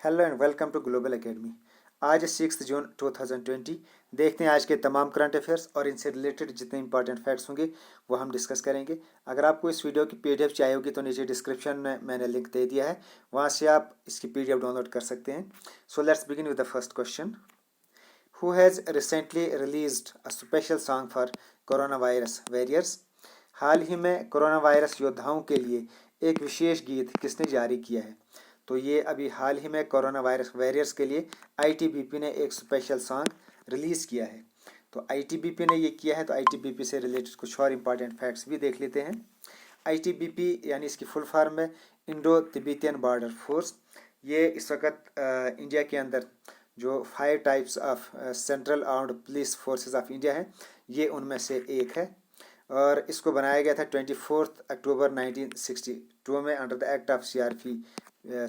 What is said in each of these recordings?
Hello and welcome to global academy. आज है 6 जून 2020। देखते हैं आज के तमाम करंट अफेयर्स और इनसे रिलेटेड जितने इंपॉर्टेंट फैक्ट्स होंगे वो हम डिस्कस करेंगे। अगर आपको इस वीडियो की पीडीएफ चाहिए होगी तो नीचे डिस्क्रिप्शन में मैंने लिंक दे दिया है, वहाँ से आप इसकी पीडीएफ डाउनलोड कर सकते हैं। So let's begin with the first question. Who has recently released a special song for corona virus warriors? हाल ही में कोरोना वायरस योद्धाओं के लिए एक विशेष गीत किसने जारी किया है? तो ये अभी हाल ही में कोरोना वायरस वॉरियर्स के लिए आईटीबीपी ने एक स्पेशल सॉन्ग रिलीज़ किया है। तो आईटीबीपी ने ये किया है, तो आईटीबीपी से रिलेटेड कुछ और इम्पॉर्टेंट फैक्ट्स भी देख लेते हैं। आईटीबीपी यानी इसकी फुल फॉर्म है इंडो तिब्बतियन बॉर्डर फोर्स। ये इस वक्त इंडिया के अंदर जो 5 types of central armed police forces of India है, ये उनमें से एक है और इसको बनाया गया था 24 अक्टूबर 1962 में under the act of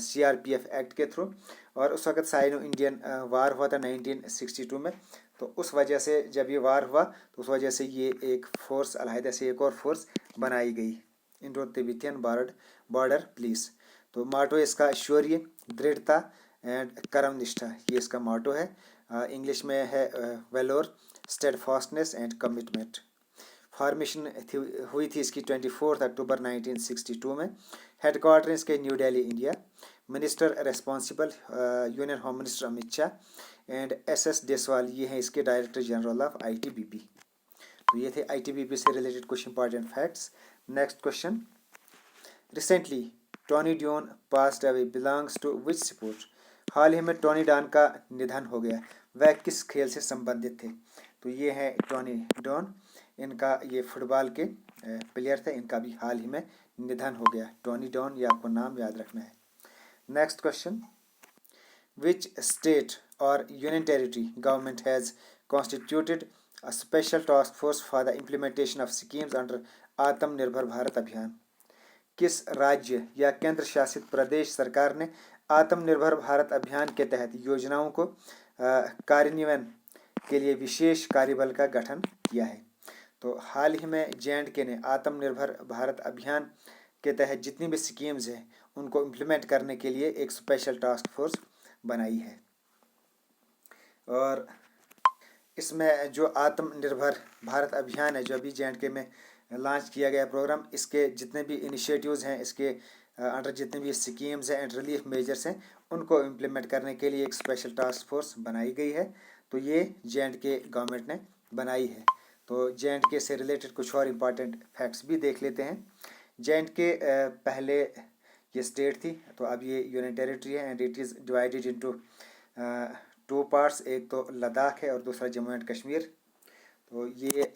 CRPF act के थ्रू। और उस वक्त साइनो इंडियन वार हुआ था 1962 में। तो उस वजह से जब ये वार हुआ तो उस वजह से ये एक फोर्स अलहदा से एक और फोर्स बनाई गई, इंडो तिब्बतियन बॉर्डर पुलिस। तो माटो इसका शौर्य, दृढ़ता एंड कर्मनिष्ठा, ये इसका माटो है। इंग्लिश में है valour, steadfastness and commitment. Formation हुई थी इसकी 24 अक्टूबर 1962 में। हेडक्वार्टर इसके new Delhi India. Minister responsible union home minister Amit Shah and S Deswal, ये हैं इसके डायरेक्टर जनरल ऑफ आईटीबीपी। तो ये थे आईटीबीपी से रिलेटेड कुछ important facts. Next question. Recently Tony Don passed away, belongs to which sport? हाल ही में टोनी डॉन का निधन हो गया, वह किस खेल से संबंधित थे? तो ये है टोनी डॉन, इनका ये फुटबॉल के प्लेयर थे, इनका भी हाल ही में निधन हो गया। टोनी डॉन, ये आपको नाम याद रखना है। Next question. विच स्टेट और union territory government has constituted a special task force for the implementation of schemes under आत्मनिर्भर भारत अभियान? किस राज्य या केंद्र शासित प्रदेश सरकार ने आत्मनिर्भर भारत अभियान के तहत योजनाओं को कार्यान्वयन के लिए विशेष कार्यबल का गठन किया है? तो हाल ही में जे.एंड.के ने आत्मनिर्भर भारत अभियान के तहत जितनी भी स्कीम्स हैं उनको इम्प्लीमेंट करने के लिए एक स्पेशल टास्क फोर्स बनाई है। और इसमें जो आत्मनिर्भर भारत अभियान है, जो अभी जे.एंड.के में लॉन्च किया गया प्रोग्राम, इसके जितने भी इनिशिएटिव्स हैं, इसके अंडर जितने भी स्कीम्स हैं एंड रिलीफ मेजर्स हैं, उनको इम्प्लीमेंट करने के लिए एक स्पेशल टास्क फोर्स बनाई गई है। तो ये जे.एंड.के गवर्नमेंट ने बनाई है। तो जे.एंड.के से रिलेटेड कुछ और इम्पॉर्टेंट फैक्ट्स भी देख लेते हैं। जे.एंड.के पहले ये स्टेट थी, तो अब ये यूनियन टेरिटरी है and it is divided into 2 parts, एक तो लद्दाख है और दूसरा जम्मू एंड कश्मीर। तो ये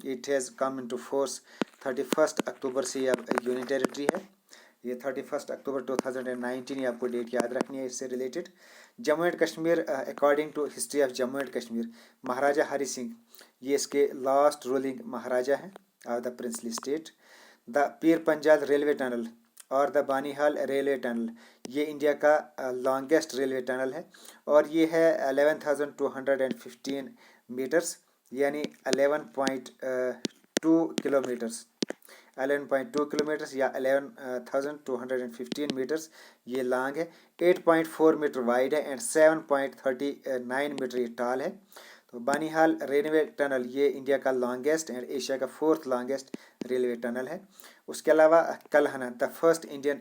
it has come into force 31 अक्टूबर से अब यूनियन टेरिटरी है। ये 31 अक्टूबर 2019, ये आपको डेट याद रखनी है इससे related. Jammu and Kashmir, according to history of Jammu and Kashmir, Maharaja Hari Singh ये इसके लास्ट रूलिंग महाराजा हैं of the princely state. The Pir Panjal railway tunnel और द बानीहाल रेलवे टनल, ये इंडिया का लॉन्गेस्ट रेलवे टनल है और ये है 11,215 मीटर्स, यानी 11.2 किलोमीटर्स, 11.2 किलोमीटर्स या 11,215 मीटर्स ये लॉन्ग है। 8.4 मीटर वाइड है एंड 7.39 मीटर ये टॉल है। तो बानीहाल रेलवे टनल ये इंडिया का लॉन्गेस्ट एंड एशिया का 4th लॉन्गेस्ट रेलवे टनल है। उसके अलावा Kalhana, the first Indian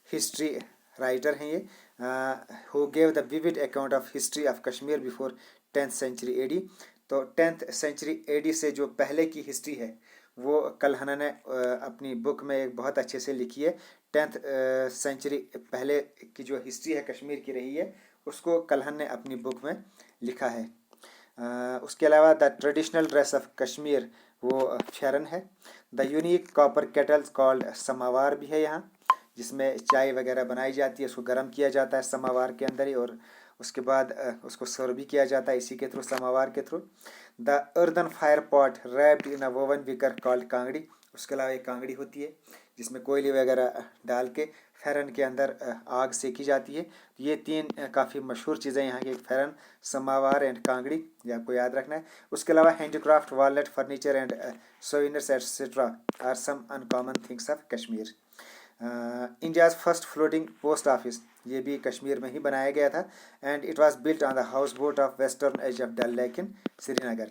history writer हैं ये, who gave the vivid account of history of Kashmir before 10th century AD. तो 10th सेंचुरी एडी से जो पहले की हिस्ट्री है वो कलहना ने अपनी बुक में एक बहुत अच्छे से लिखी है। 10th सेंचुरी पहले की जो हिस्ट्री है कश्मीर की रही है, उसको कलहन ने अपनी बुक में लिखा है। उसके अलावा the traditional dress of Kashmir वो फेरन है। The unique copper kettles called samovar भी है यहाँ, जिसमें चाय वगैरह बनाई जाती है, उसको गर्म किया जाता है समावार के अंदर ही और उसके बाद उसको सर्व भी किया जाता है इसी के थ्रू, समावार के through. The earthen fire pot wrapped in a woven wicker called kangri, उसके अलावा एक कांगड़ी होती है जिसमें कोयले वगैरह डाल के फेरन के अंदर आग सेकी जाती है। ये 3 काफ़ी मशहूर चीज़ें यहाँ की, फेरन, समावार एंड कांगड़ी, ये आपको याद रखना है। उसके अलावा handicraft, walnut, furniture and souvenirs etcetera are some uncommon things of Kashmir. India's first floating post office, ये भी कश्मीर में ही बनाया गया था, and it was built on the house boat of western edge of Dal lake in Srinagar.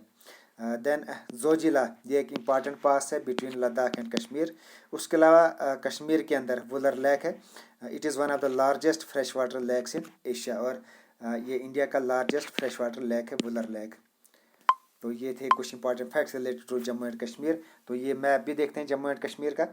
Then Zojila, ये एक important पास है बिटवीन लद्दाख एंड कश्मीर। उसके अलावा कश्मीर के अंदर वुलर लेक है, it is one of the largest fresh water lakes in Asia, और ये इंडिया का लार्जेस्ट फ्रेश वाटर लेक है वुलर लेक। तो ये थे कुछ important facts related to Jammu and Kashmir. तो ये मैप भी देखते हैं जम्मू एंड कश्मीर का।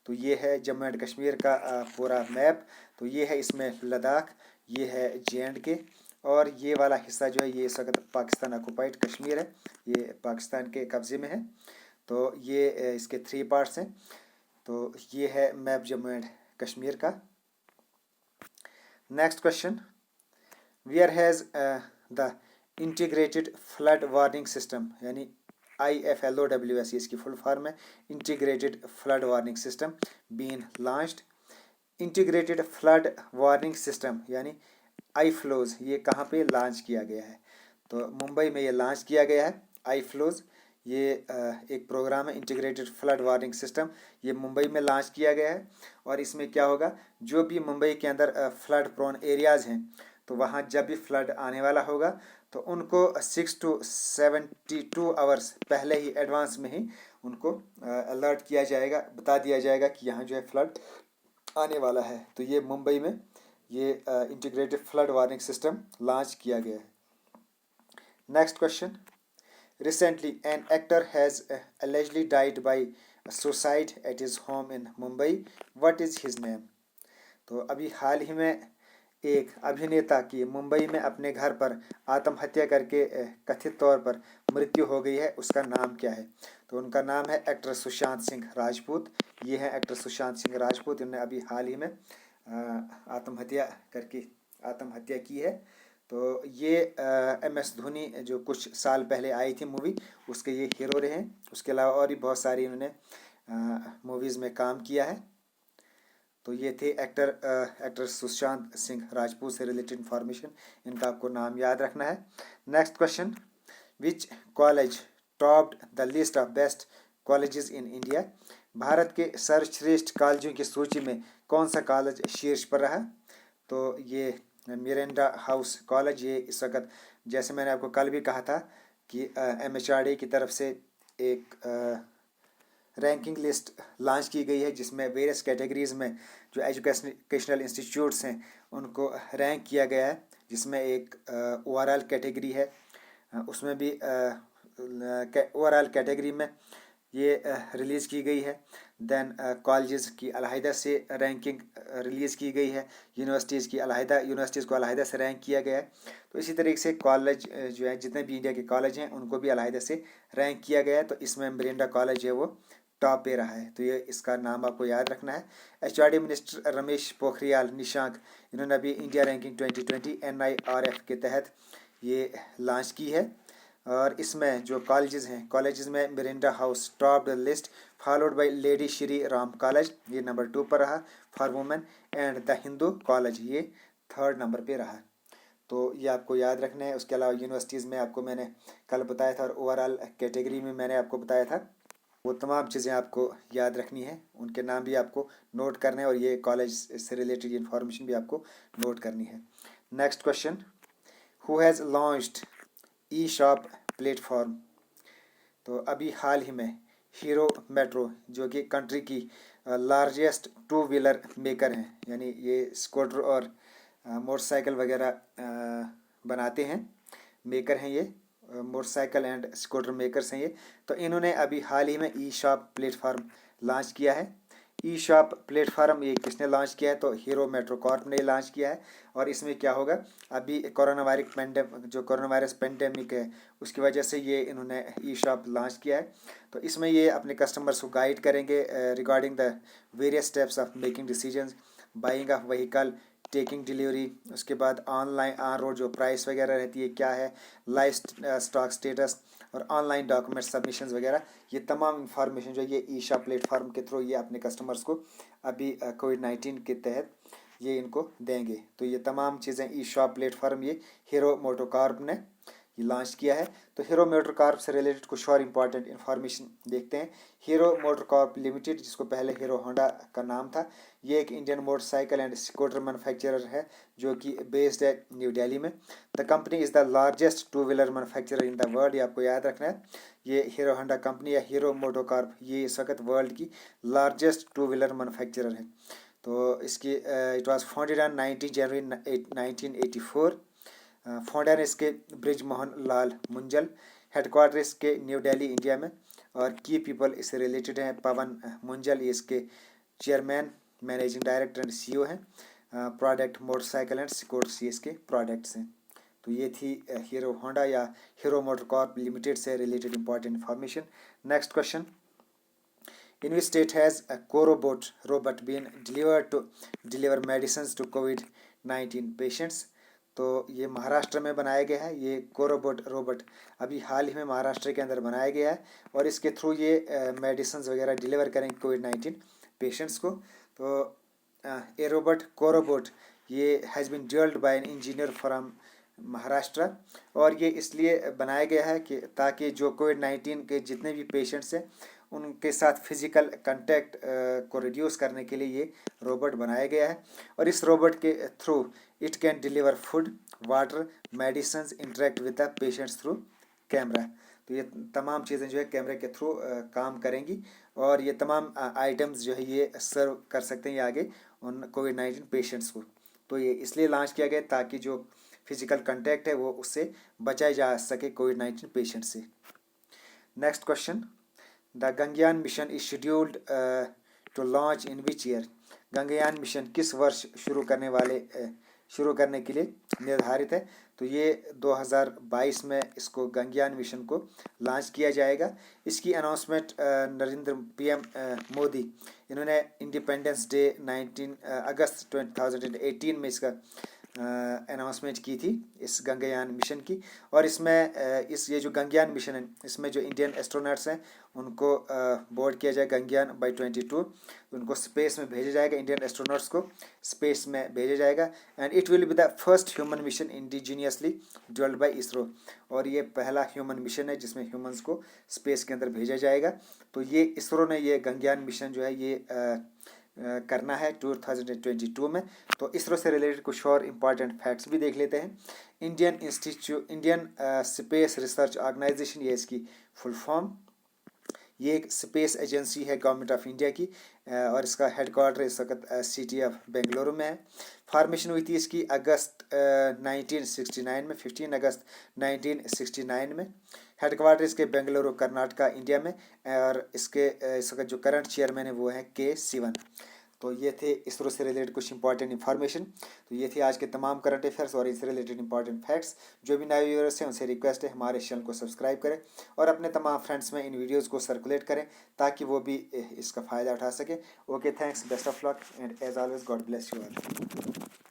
तो ये है जम्मू एंड कश्मीर का पूरा मैप। तो ये है, इसमें लद्दाख, ये है JNK, और ये वाला हिस्सा जो है ये इस वक्त पाकिस्तान ऑक्युपाइड कश्मीर है, ये पाकिस्तान के कब्ज़े में है। तो ये इसके 3 पार्ट्स हैं। तो ये है मैप जम्मू एंड कश्मीर का। Next question, where has the integrated flood warning system, यानी IFLOWS इसकी फुल फॉर्म है, integrated flood warning system been launched. Integrated flood warning system यानी IFLOWS, ये कहाँ पे लॉन्च किया गया है? तो मुंबई में ये लॉन्च किया गया है IFLOWS। ये एक प्रोग्राम है इंटीग्रेटेड फ्लड वार्निंग सिस्टम, ये मुंबई में लॉन्च किया गया है। और इसमें क्या होगा, जो भी मुंबई के अंदर फ्लड प्रोन एरियाज़ हैं, तो वहाँ जब भी फ्लड आने वाला होगा तो उनको 6 to 72 आवर्स पहले ही एडवांस में ही उनको अलर्ट किया जाएगा, बता दिया जाएगा कि यहाँ जो है फ्लड आने वाला है। तो ये मुंबई में ये integrated flood warning system launch किया गया है। Next question, recently an actor has allegedly died by suicide at his home in Mumbai. What is his name? तो अभी हाल ही में एक अभिनेता की मुंबई में अपने घर पर आत्महत्या करके कथित तौर पर मृत्यु हो गई है, उसका नाम क्या है? तो उनका नाम है एक्टर सुशांत सिंह राजपूत। ये है एक्टर सुशांत सिंह राजपूत, इन्होंने अभी हाल ही में आत्महत्या की है। तो ये MS धोनी जो कुछ साल पहले आई थी मूवी, उसके ये हीरो रहे हैं। उसके अलावा और भी बहुत सारी इन्होंने मूवीज़ में काम किया है। तो ये थे एक्टर सुशांत सिंह राजपूत से रिलेटेड इंफॉर्मेशन, इनका आपको नाम याद रखना है। Next question, which college topped the list of best colleges in India? Bharat के सर्वश्रेष्ठ कॉलेजों की सूची में कौन सा कॉलेज शीर्ष पर रहा? तो ये मिरांडा हाउस कॉलेज, ये इस वक्त, जैसे मैंने आपको कल भी कहा था कि MHRD की तरफ से एक रैंकिंग लिस्ट लॉन्च की गई है, जिसमें वेरियस कैटेगरीज़ में जो एजुकेशनल इंस्टीट्यूट्स हैं उनको रैंक किया गया है, जिसमें एक ओवरऑल कैटेगरी है, उसमें भी ओवरऑल कैटेगरी में ये रिलीज़ की गई है। देन कॉलेजेस की अलहदा से रैंकिंग रिलीज़ की गई है, यूनिवर्सिटीज़ को अलहदा से रैंक किया गया है। तो इसी तरीके से कॉलेज जो है, जितने भी इंडिया के कॉलेज हैं उनको भी अलहदा से रैंक किया गया है। तो इसमें मिरांडा कॉलेज है वो टॉप पे रहा है। तो ये इसका नाम आपको याद रखना है। HRD मिनिस्टर रमेश पोखरियाल निशंक, इन्होंने अभी इंडिया रैंकिंग 2020 NIRF के तहत ये लॉन्च की है। और इसमें जो कॉलेजेस में Miranda house top the list, followed by lady Shri Ram college, ये नंबर 2 पर रहा for women, and the Hindu college ये 3rd नंबर पे रहा। तो ये आपको याद रखना है। उसके अलावा यूनिवर्सिटीज़ में आपको मैंने कल बताया था, और ओवरऑल कैटेगरी में मैंने आपको बताया था। वो तमाम चीज़ें आपको याद रखनी है, उनके नाम भी आपको नोट करने हैं, और ये कॉलेज से रिलेटेड इन्फॉर्मेशन भी आपको नोट करनी है। Next question, who has launched e-shop platform? तो अभी हाल ही में हीरो मेट्रो, जो कि कंट्री की लार्जेस्ट 2 व्हीलर मेकर हैं, यानी ये स्कूटर और मोटरसाइकिल वगैरह बनाते हैं, मेकर हैं ये, मोटरसाइकिल एंड स्कूटर मेकर्स हैं ये। तो इन्होंने अभी हाल ही में ई-शॉप प्लेटफॉर्म लॉन्च किया है। ई-शॉप प्लेटफॉर्म ये किसने लॉन्च किया है? तो हीरो मेट्रो कॉर्प ने लॉन्च किया है। और इसमें क्या होगा, अभी कोरोना वायरस पेंडेमिक है, उसकी वजह से ये इन्होंने ई-शॉप लॉन्च किया है। तो इसमें ये अपने कस्टमर्स को गाइड करेंगे regarding the various steps of making decisions, buying of vehicle, taking delivery, उसके बाद ऑन रोड जो प्राइस वगैरह रहती है क्या है, लाइव स्टॉक स्टेटस, और ऑनलाइन डॉक्यूमेंट सबमिशंस वगैरह, ये तमाम इंफॉर्मेशन जो ये ई-शॉप प्लेटफॉर्म के थ्रू ये अपने कस्टमर्स को अभी कोविड-19 के तहत ये इनको देंगे। तो ये तमाम चीज़ें ई-शॉप प्लेटफॉर्म ये हीरो मोटोकॉर्प ने ये लॉन्च किया है। तो हीरो मोटर कॉर्प से रिलेटेड कुछ और इम्पॉर्टेंट इन्फॉर्मेशन देखते हैं। हीरो मोटर कॉर्प लिमिटेड, जिसको पहले हीरो होंडा का नाम था, ये एक Indian motorcycle and scooter manufacturer है जो कि बेस्ड है न्यू दिल्ली में। The company is the largest two wheeler manufacturer in the world, ये आपको याद रखना है। ये हीरो होंडा कंपनी या हीरो मोटो कॉर्प ये इस वक्त वर्ल्ड की लार्जेस्ट टू व्हीलर मैन्युफैक्चरर है। तो इसकी it was founded on 19 January 1984। Founder इसके ब्रिज मोहन लाल मुंजल। हेडक्वार्टर इसके न्यू दिल्ली इंडिया में। और की पीपल इससे रिलेटेड हैं पवन मुंजल, ये इसके chairman, managing director and CEO हैं। प्रोडक्ट मोटरसाइकिल एंड स्कूटर्स ये इसके प्रोडक्ट्स हैं। तो ये थी हीरो होंडा या हीरो मोटर कॉर्प लिमिटेड से related important information. Next question, in which state has a Corobot robot been delivered to deliver medicines to COVID-19 patients? तो ये महाराष्ट्र में बनाया गया है। ये कोरोबोट रोबोट अभी हाल ही में महाराष्ट्र के अंदर बनाया गया है और इसके थ्रू ये मेडिसिन वगैरह डिलीवर करेंगे कोविड-19 पेशेंट्स को। तो ए रोबोट कोरोबोट ये has been developed by an engineer from Maharashtra, और ये इसलिए बनाया गया है कि ताकि जो कोविड-19 के जितने भी पेशेंट्स हैं उनके साथ फिजिकल कांटेक्ट को रिड्यूस करने के लिए ये रोबोट बनाया गया है। और इस रोबोट के through it can deliver food, water, medicine, interact with the patients through camera. तो ये तमाम चीज़ें जो है कैमरे के थ्रू काम करेंगी और ये तमाम आइटम्स जो है ये सर्व कर सकते हैं ये आगे उन कोविड-19 पेशेंट्स को। तो ये इसलिए लॉन्च किया गया ताकि जो फिजिकल कांटेक्ट है वो उससे बचाया जा सके कोविड-19 पेशेंट से। Next question, the Gaganyaan mission is scheduled to launch in which year? Gaganyaan mission किस वर्ष शुरू करने के लिए निर्धारित है? तो ये 2022 में इसको गगनयान मिशन को लॉन्च किया जाएगा। इसकी अनाउंसमेंट नरेंद्र पीएम मोदी इन्होंने इंडिपेंडेंस डे 19 अगस्त 2018 में इसका अनाउंसमेंट की थी इस गगनयान मिशन की। और इसमें ये जो गगनयान मिशन है इसमें जो इंडियन एस्ट्रोनॉट्स हैं उनको बोर्ड किया जाएगा गगनयान बाई 22। उनको स्पेस में भेजा जाएगा, इंडियन एस्ट्रोनॉट्स को स्पेस में भेजा जाएगा। And it will be the first human mission indigenously developed by ISRO. और ये पहला ह्यूमन मिशन है जिसमें ह्यूमंस को स्पेस के अंदर भेजा जाएगा। तो ये इसरो ने ये गगनयान मिशन जो है ये करना है 2022 में। तो इसरो से रिलेटेड कुछ और इम्पॉर्टेंट फैक्ट्स भी देख लेते हैं। इंडियन स्पेस रिसर्च ऑर्गेनाइजेशन, ये इसकी फुल फॉर्म। ये एक स्पेस एजेंसी है गवर्नमेंट ऑफ इंडिया की और इसका हेडक्वार्टर इस वक्त सिटी ऑफ बेंगलुरु में है। फॉर्मेशन हुई थी इसकी अगस्त 1969 में, 15 अगस्त 1969 में। हेडक्वार्टर इसके बेंगलुरु कर्नाटका इंडिया में। और इसके इस वक्त जो करंट चेयरमैन है वो है के सिवन। तो ये थे इसरो से रिलेटेड कुछ इंपॉर्टेंट इन्फॉर्मेशन। तो ये थी आज के तमाम करंट अफेयर्स और इससे रिलेटेड इंपॉर्टेंट फैक्ट्स। जो भी नए व्यूअर्स हैं उनसे रिक्वेस्ट है हमारे चैनल को सब्सक्राइब करें और अपने तमाम फ्रेंड्स में इन वीडियोज़ को सर्कुलेट करें ताकि वो भी इसका फ़ायदा उठा सकें। Okay, thanks, best of luck and as always God bless you all.